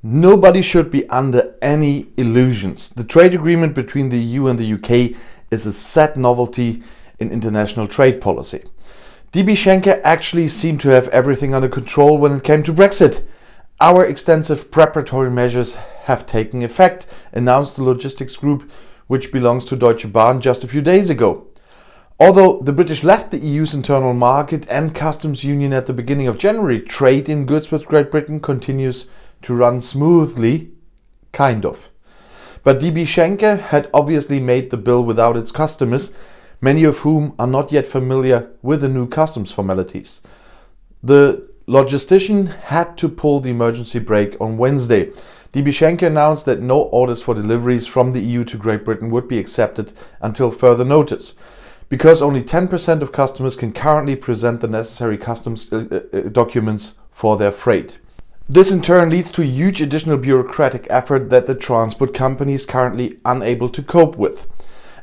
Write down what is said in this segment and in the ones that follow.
Nobody should be under any illusions. The trade agreement between the EU and the UK is a sad novelty in international trade policy. DB Schenker actually seemed to have everything under control when it came to Brexit. Our extensive preparatory measures have taken effect, announced the logistics group which belongs to Deutsche Bahn just a few days ago. Although the British left the EU's internal market and customs union at the beginning of January, trade in goods with Great Britain continues to run smoothly, kind of. But DB Schenker had obviously made the bill without its customers, many of whom are not yet familiar with the new customs formalities. The logistician had to pull the emergency brake on Wednesday. DB Schenker announced that no orders for deliveries from the EU to Great Britain would be accepted until further notice, because only 10% of customers can currently present the necessary customs documents for their freight. This in turn leads to a huge additional bureaucratic effort that the transport companies currently unable to cope with.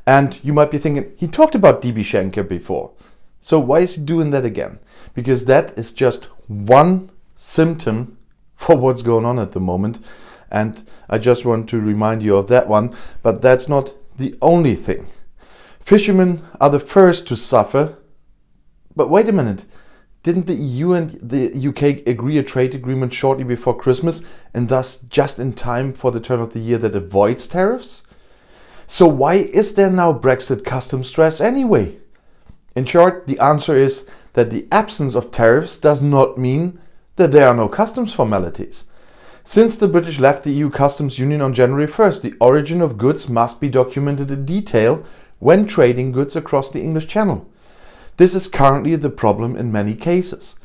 And you might be thinking, he talked about DB Schenker before. So why is he doing that again? Because that is just one symptom for what's going on at the moment. And I just want to remind you of that one. But that's not the only thing. Fishermen are the first to suffer. But wait a minute. Didn't the EU and the UK agree a trade agreement shortly before Christmas and thus just in time for the turn of the year that avoids tariffs? So why is there now Brexit customs stress anyway? In short, the answer is that the absence of tariffs does not mean that there are no customs formalities. Since the British left the EU customs union on January 1st, the origin of goods must be documented in detail when trading goods across the English Channel. This is currently the problem in many cases.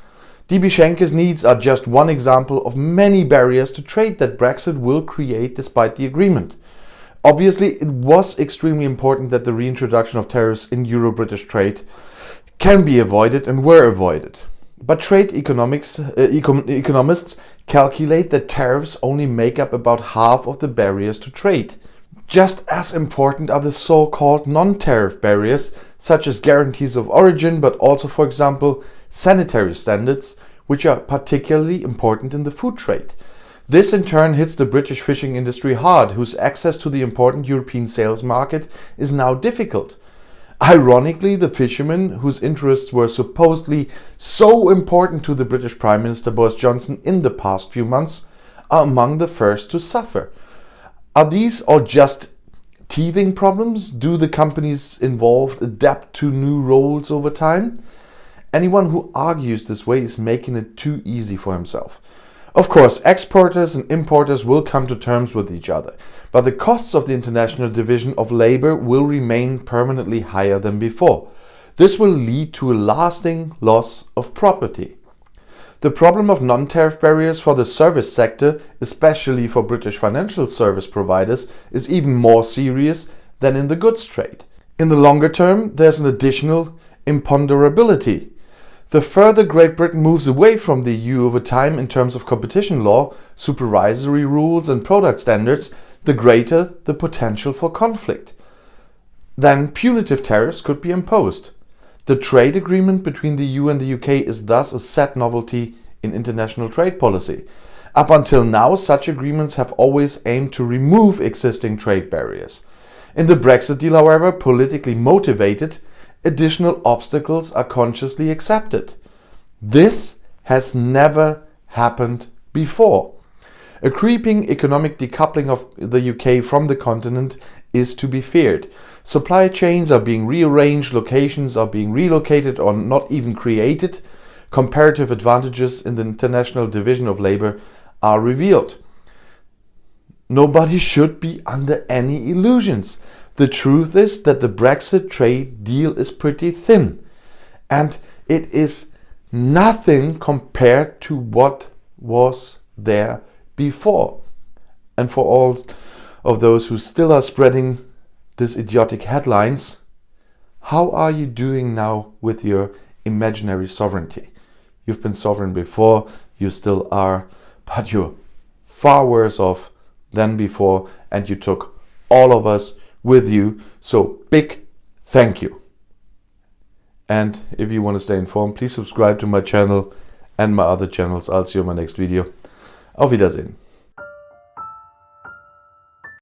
DB Schenker's needs are just one example of many barriers to trade that Brexit will create despite the agreement. Obviously, it was extremely important that the reintroduction of tariffs in Euro-British trade can be avoided and were avoided. But trade economists calculate that tariffs only make up about half of the barriers to trade. Just as important are the so-called non-tariff barriers, such as guarantees of origin, but also, for example, sanitary standards, which are particularly important in the food trade. This in turn hits the British fishing industry hard, whose access to the important European sales market is now difficult. Ironically, the fishermen, whose interests were supposedly so important to the British Prime Minister Boris Johnson in the past few months, are among the first to suffer. Are these all just teething problems? Do the companies involved adapt to new roles over time? Anyone who argues this way is making it too easy for himself. Of course, exporters and importers will come to terms with each other, but the costs of the international division of labor will remain permanently higher than before. This will lead to a lasting loss of property. The problem of non-tariff barriers for the service sector, especially for British financial service providers, is even more serious than in the goods trade. In the longer term, there's an additional imponderability. The further Great Britain moves away from the EU over time in terms of competition law, supervisory rules and product standards, the greater the potential for conflict. Then punitive tariffs could be imposed. The trade agreement between the EU and the UK is thus a sad novelty in international trade policy. Up until now, such agreements have always aimed to remove existing trade barriers. In the Brexit deal, however, politically motivated, additional obstacles are consciously accepted. This has never happened before. A creeping economic decoupling of the UK from the continent is to be feared. Supply chains are being rearranged, locations are being relocated or not even created. Comparative advantages in the international division of labor are revealed. Nobody should be under any illusions. The truth is that the Brexit trade deal is pretty thin, and it is nothing compared to what was there before. And for all of those who still are spreading these idiotic headlines, how are you doing now with your imaginary sovereignty? You've been sovereign before, you still are, but you're far worse off than before, and you took all of us with you. So big thank you. And if you want to stay informed, please subscribe to my channel and my other channels. I'll see you in my next video. Auf Wiedersehen.